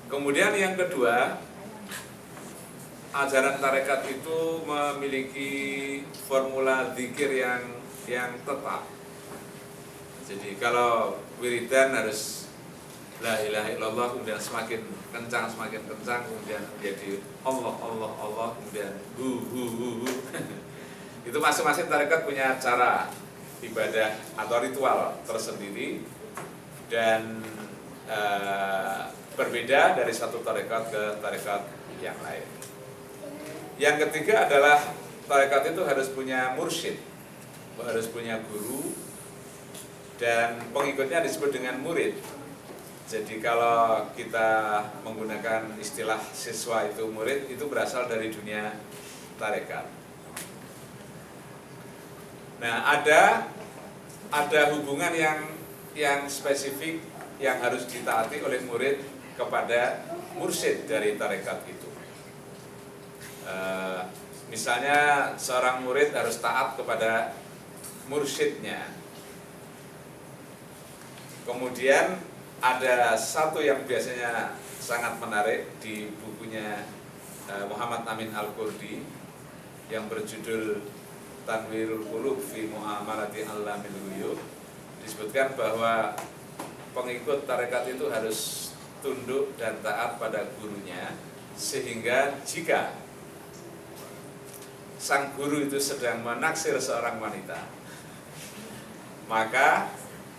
Kemudian yang kedua, ajaran tarekat itu memiliki formula zikir yang tetap. Jadi kalau wiridan harus la ilaha illallah, kemudian semakin kencang, kemudian menjadi Allah, Allah, Allah, kemudian hu. Itu masing-masing tarekat punya cara ibadah atau ritual tersendiri dan berbeda dari satu tarekat ke tarekat yang lain. Yang ketiga adalah tarekat itu harus punya mursyid, harus punya guru, dan pengikutnya disebut dengan murid. Jadi kalau kita menggunakan istilah siswa itu murid, itu berasal dari dunia tarekat. Nah, ada hubungan yang spesifik yang harus ditaati oleh murid kepada mursyid dari tarekat itu. Misalnya seorang murid harus taat kepada mursyidnya. Kemudian ada satu yang biasanya sangat menarik di bukunya Muhammad Amin Al-Qurdi yang berjudul Tanwirul Qulub fi Mu'amalati Allamil Ghuyub, disebutkan bahwa pengikut tarekat itu harus tunduk dan taat pada gurunya, sehingga jika sang guru itu sedang menaksir seorang wanita, maka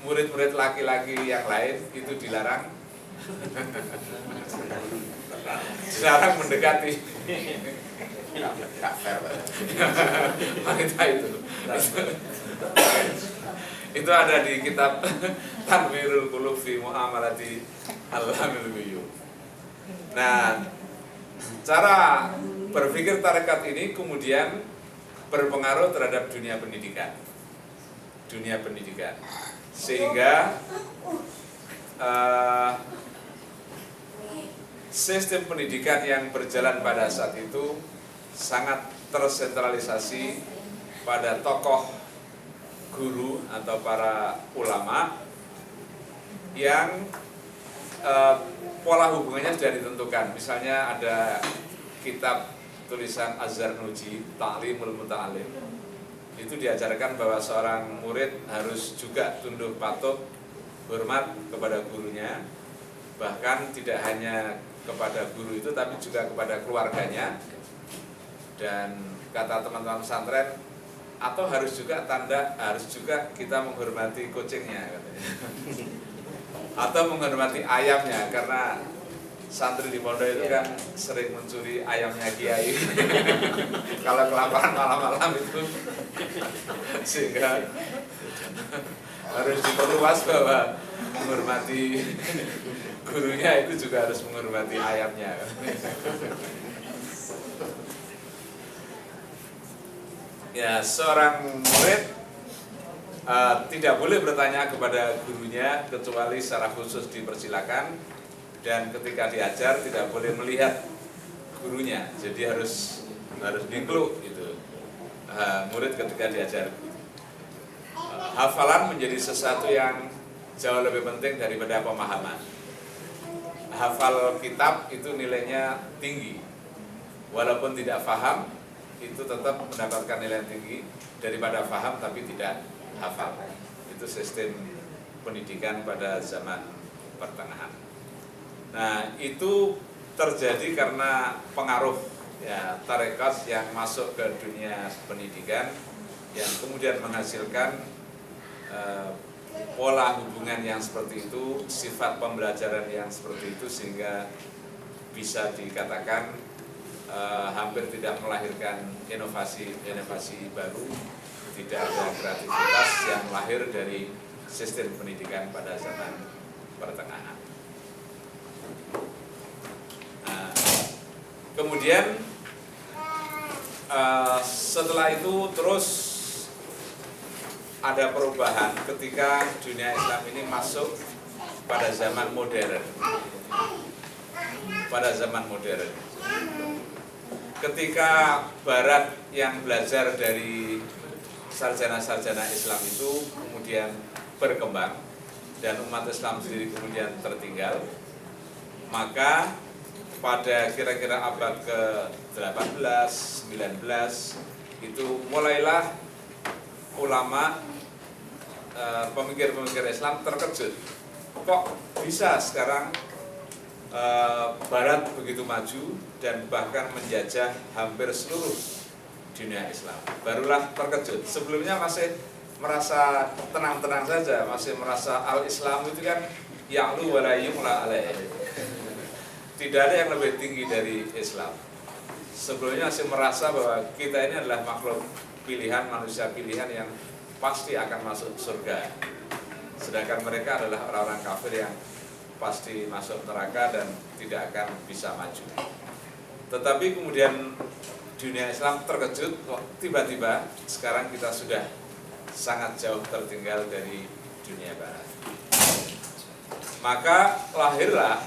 murid-murid laki-laki yang lain itu dilarang mendekati wanita itu. Itu ada di kitab Tanwirul Qulub fi Mu'amalati Allamil Ghuyub. Nah, cara berpikir tarekat ini kemudian berpengaruh terhadap dunia pendidikan, sehingga sistem pendidikan yang berjalan pada saat itu sangat tersentralisasi pada tokoh guru atau para ulama yang pola hubungannya sudah ditentukan. Misalnya ada kitab tulisan Az-Zarnuji, Ta'limul Muta'alim, itu diajarkan bahwa seorang murid harus juga tunduk patuh, hormat kepada gurunya, bahkan tidak hanya kepada guru itu tapi juga kepada keluarganya. Dan kata teman-teman pesantren, atau harus juga kita menghormati kucingnya katanya. Atau menghormati ayamnya, karena santri di pondok itu kan sering mencuri ayamnya kiai. Kalau kelaparan malam-malam itu, sehingga harus diperluas bahwa menghormati gurunya itu juga harus menghormati ayamnya. Ya, seorang murid tidak boleh bertanya kepada gurunya kecuali secara khusus dipersilakan, dan ketika diajar tidak boleh melihat gurunya. Jadi harus dingkluk gitu murid ketika diajar. Hafalan menjadi sesuatu yang jauh lebih penting daripada pemahaman. Hafal kitab itu nilainya tinggi, walaupun tidak paham itu tetap mendapatkan nilai tinggi daripada paham tapi tidak hafal. Itu sistem pendidikan pada zaman pertengahan. Nah, itu terjadi karena pengaruh ya tarekat yang masuk ke dunia pendidikan, yang kemudian menghasilkan pola hubungan yang seperti itu, sifat pembelajaran yang seperti itu, sehingga bisa dikatakan hampir tidak melahirkan inovasi baru, tidak ada kreativitas yang lahir dari sistem pendidikan pada zaman pertengahan. Nah, kemudian setelah itu terus ada perubahan ketika dunia Islam ini masuk pada zaman modern. Ketika Barat yang belajar dari sarjana-sarjana Islam itu kemudian berkembang dan umat Islam sendiri kemudian tertinggal, maka pada kira-kira abad ke-18, 19 itu mulailah ulama, pemikir-pemikir Islam terkejut. Kok bisa sekarang Barat begitu maju dan bahkan menjajah hampir seluruh dunia Islam? Barulah terkejut. Sebelumnya masih merasa tenang-tenang saja, masih merasa al-Islam itu kan ya'lu wa la yu'la alaih. Tidak ada yang lebih tinggi dari Islam. Sebelumnya masih merasa bahwa kita ini adalah makhluk pilihan, manusia pilihan yang pasti akan masuk surga. Sedangkan mereka adalah orang-orang kafir yang pasti masuk neraka dan tidak akan bisa maju. Tetapi kemudian dunia Islam terkejut, tiba-tiba sekarang kita sudah sangat jauh tertinggal dari dunia barat. Maka lahirlah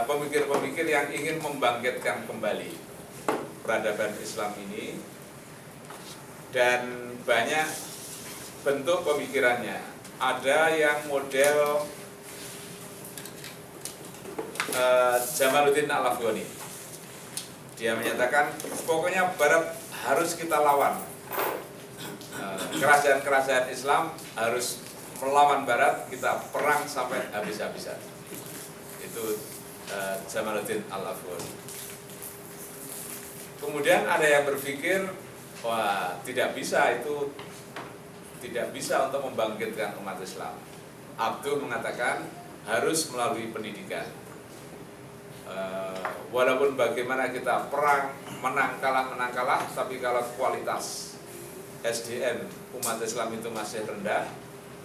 pemikir-pemikir yang ingin membangkitkan kembali peradaban Islam ini, dan banyak bentuk pemikirannya. Ada yang model Jamaluddin Al-Afghani. Dia menyatakan pokoknya Barat harus kita lawan. Kerajaan-kerajaan Islam harus melawan Barat, kita perang sampai habis-habisan. Itu Jamaluddin Al-Afghani. Kemudian ada yang berpikir, wah, tidak bisa, itu tidak bisa untuk membangkitkan umat Islam. Abdul mengatakan harus melalui pendidikan. Walaupun bagaimana kita perang, menang kalah, tapi kalau kualitas SDM umat Islam itu masih rendah,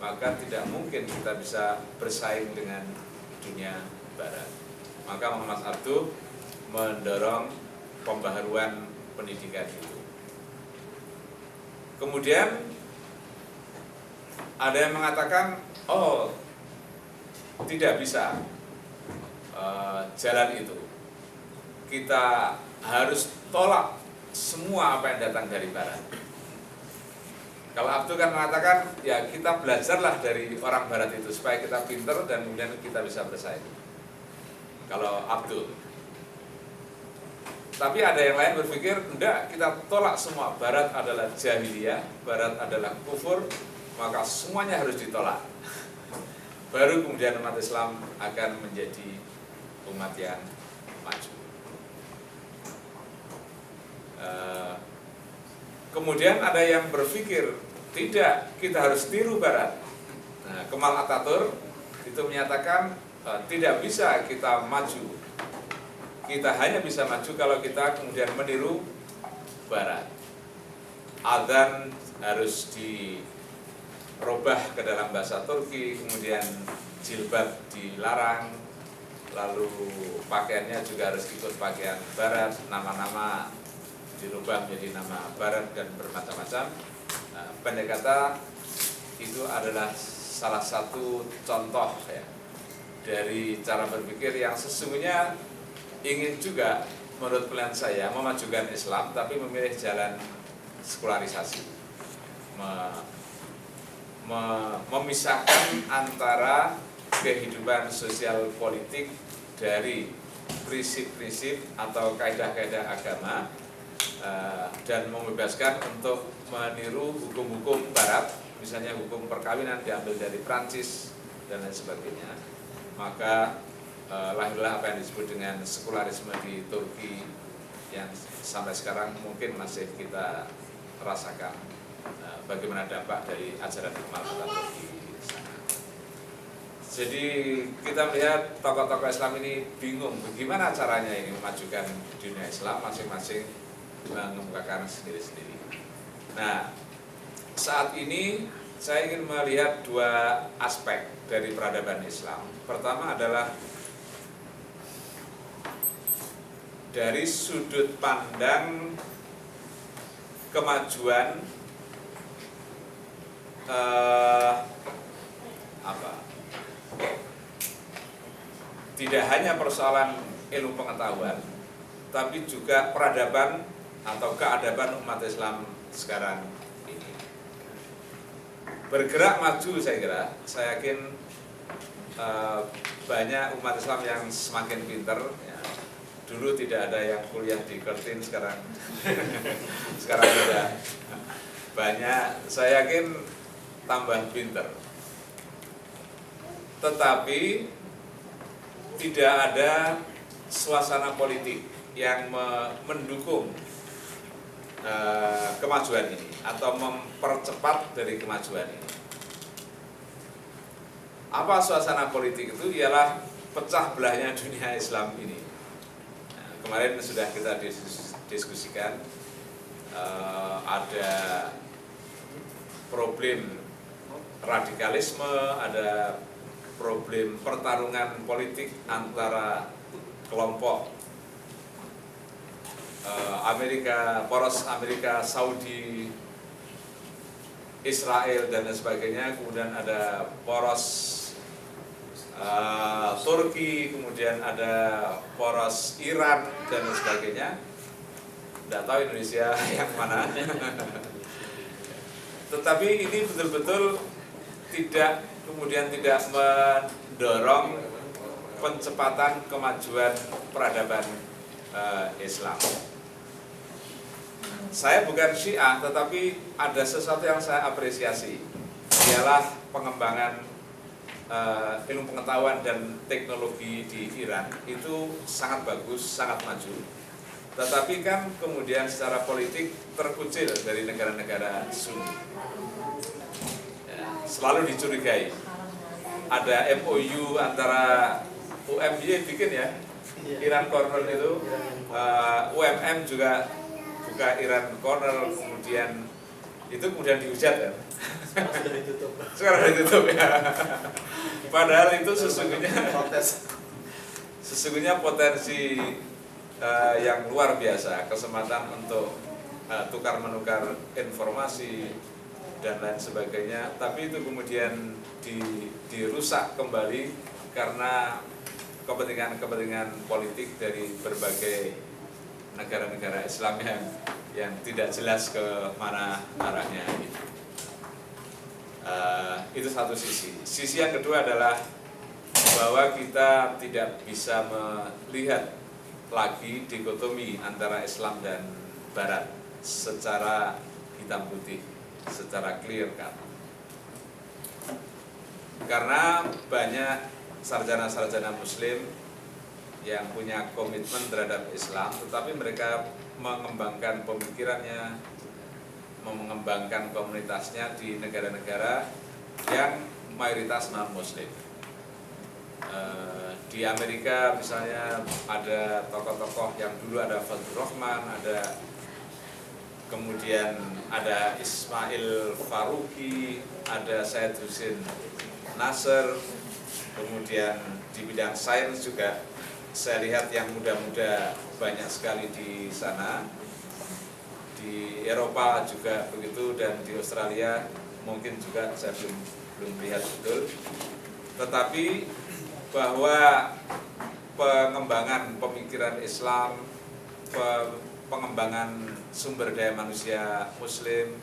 maka tidak mungkin kita bisa bersaing dengan dunia barat. Maka Muhammad Abduh mendorong pembaharuan pendidikan itu. Kemudian ada yang mengatakan, oh, tidak bisa jalan itu. Kita harus tolak semua apa yang datang dari barat. Kalau Abdul kan mengatakan, ya kita belajarlah dari orang barat itu supaya kita pinter dan kemudian kita bisa bersaing. Kalau Abdul. Tapi ada yang lain berpikir, enggak, kita tolak semua. Barat adalah jahiliyah, barat adalah kufur, maka semuanya harus ditolak. Baru kemudian umat Islam akan menjadi umat yang maju. Kemudian ada yang berpikir, tidak, kita harus tiru barat. Nah, Kemal Atatürk itu menyatakan tidak bisa kita maju. Kita hanya bisa maju kalau kita kemudian meniru barat. Adzan harus dirubah ke dalam bahasa Turki, kemudian jilbab dilarang, lalu pakaiannya juga harus ikut pakaian barat, nama-nama dirubah menjadi nama barat dan bermacam-macam. Nah, pendek kata, itu adalah salah satu contoh ya, dari cara berpikir yang sesungguhnya ingin juga menurut pilihan saya memajukan Islam, tapi memilih jalan sekularisasi, memisahkan antara kehidupan sosial politik dari prinsip-prinsip atau kaidah-kaidah agama, dan membebaskan untuk meniru hukum-hukum barat, misalnya hukum perkawinan diambil dari Prancis dan lain sebagainya. Maka lahirlah apa yang disebut dengan sekularisme di Turki yang sampai sekarang mungkin masih kita rasakan bagaimana dampak dari ajaran Kemal Atatürk di sana. Jadi kita melihat tokoh-tokoh Islam ini bingung bagaimana caranya ini memajukan dunia Islam, masing-masing mengemukakan sendiri-sendiri. Nah, saat ini saya ingin melihat dua aspek dari peradaban Islam. Pertama adalah dari sudut pandang kemajuan tidak hanya persoalan ilmu pengetahuan, tapi juga peradaban atau keadaban umat Islam sekarang ini. Bergerak maju, saya kira, saya yakin banyak umat Islam yang semakin pinter. Ya. Dulu tidak ada yang kuliah di Kertin, sekarang sudah banyak. Saya yakin tambah pinter. Tetapi tidak ada suasana politik yang mendukung kemajuan ini atau mempercepat dari kemajuan ini. Apa suasana politik itu? Ialah pecah belahnya dunia Islam ini. Nah, kemarin sudah kita diskusikan, ada problem radikalisme, ada problem pertarungan politik antara kelompok poros Amerika, Saudi, Israel dan lain sebagainya. Kemudian ada poros Turki, kemudian ada poros Iran dan lain sebagainya. Tidak tahu Indonesia yang mana. Tetapi ini betul-betul tidak mendorong pencepatan kemajuan peradaban Islam. Saya bukan Syiah, tetapi ada sesuatu yang saya apresiasi, ialah pengembangan ilmu pengetahuan dan teknologi di Iran itu sangat bagus, sangat maju. Tetapi kan kemudian secara politik terkucil dari negara-negara Sunni. Ya, selalu dicurigai. Ada MOU antara UMY bikin ya, Iran Corner itu, UMM juga buka Iran Corner, kemudian dihujat ya. Sekarang sudah ditutup ya. Padahal itu sesungguhnya potensi yang luar biasa, kesempatan untuk tukar menukar informasi dan lain sebagainya. Tapi itu kemudian dirusak kembali karena kepentingan politik dari berbagai negara-negara Islam yang tidak jelas ke mana arahnya. Itu satu sisi. Sisi yang kedua adalah bahwa kita tidak bisa melihat lagi dikotomi antara Islam dan Barat secara hitam putih, secara clear cut. Karena banyak sarjana-sarjana Muslim yang punya komitmen terhadap Islam, tetapi mereka mengembangkan pemikirannya, mengembangkan komunitasnya di negara-negara yang mayoritas non-Muslim. Di Amerika misalnya ada tokoh-tokoh yang dulu ada Fadlur Rahman, kemudian ada Ismail Faruqi, ada Syed Husin Nasr, kemudian di bidang sains juga saya lihat yang muda-muda banyak sekali di sana. Di Eropa juga begitu, dan di Australia mungkin juga saya belum lihat betul. Tetapi bahwa pengembangan pemikiran Islam, pengembangan sumber daya manusia Muslim,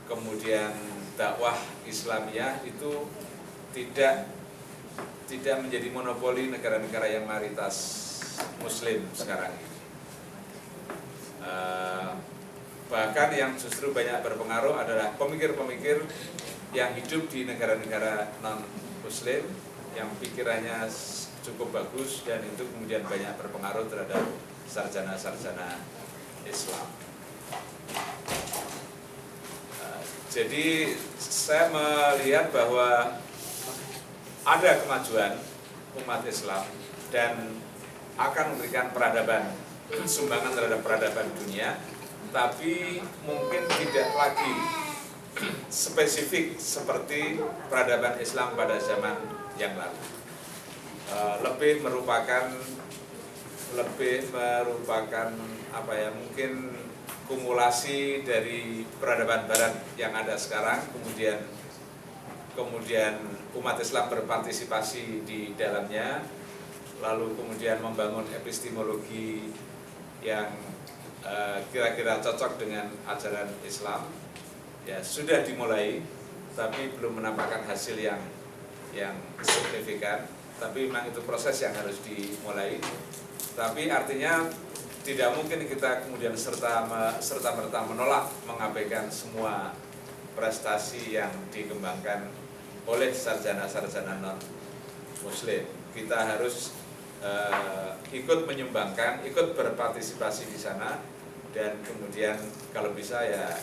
kemudian dakwah Islamiyah itu tidak menjadi monopoli negara-negara yang mayoritas Muslim sekarang ini. Bahkan yang justru banyak berpengaruh adalah pemikir-pemikir yang hidup di negara-negara non-Muslim, yang pikirannya cukup bagus, dan itu kemudian banyak berpengaruh terhadap sarjana-sarjana Islam. Jadi saya melihat bahwa ada kemajuan umat Islam dan akan memberikan peradaban, sumbangan terhadap peradaban dunia, tapi mungkin tidak lagi spesifik seperti peradaban Islam pada zaman yang lalu. Lebih merupakan mungkin kumulasi dari peradaban Barat yang ada sekarang, kemudian umat Islam berpartisipasi di dalamnya, lalu kemudian membangun epistemologi yang kira-kira cocok dengan ajaran Islam. Ya, sudah dimulai, tapi belum menampakkan hasil yang signifikan. Tapi memang itu proses yang harus dimulai. Tapi artinya tidak mungkin kita kemudian serta-merta menolak, mengabaikan semua prestasi yang dikembangkan oleh sarjana-sarjana non-Muslim. Kita harus ikut menyumbangkan, ikut berpartisipasi di sana, dan kemudian kalau bisa ya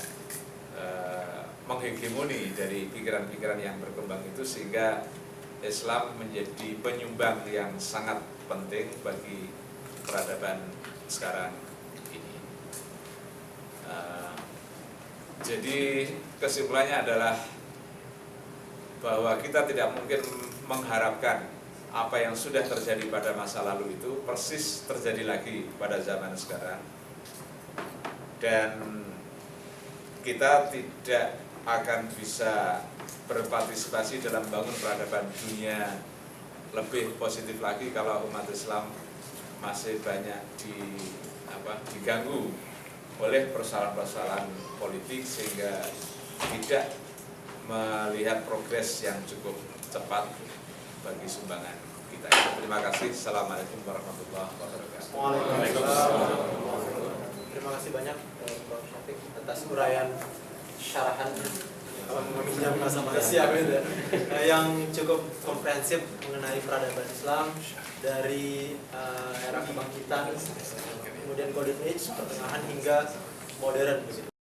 menghegemoni dari pikiran-pikiran yang berkembang itu, sehingga Islam menjadi penyumbang yang sangat penting bagi peradaban sekarang ini. Jadi kesimpulannya adalah bahwa kita tidak mungkin mengharapkan apa yang sudah terjadi pada masa lalu itu persis terjadi lagi pada zaman sekarang, dan kita tidak akan bisa berpartisipasi dalam bangun peradaban dunia lebih positif lagi kalau umat Islam masih banyak diganggu oleh persoalan-persoalan politik, sehingga tidak melihat progres yang cukup cepat bagi sumbangan kita. Terima kasih. Assalamualaikum warahmatullahi wabarakatuh. Waalaikumsalam. Terima kasih banyak Prof. Syafiq atas uraian syarahan meminjam bahasa Malaysia yang cukup komprehensif mengenai peradaban Islam dari era kebangkitan, kemudian Golden Age, pertengahan hingga modern.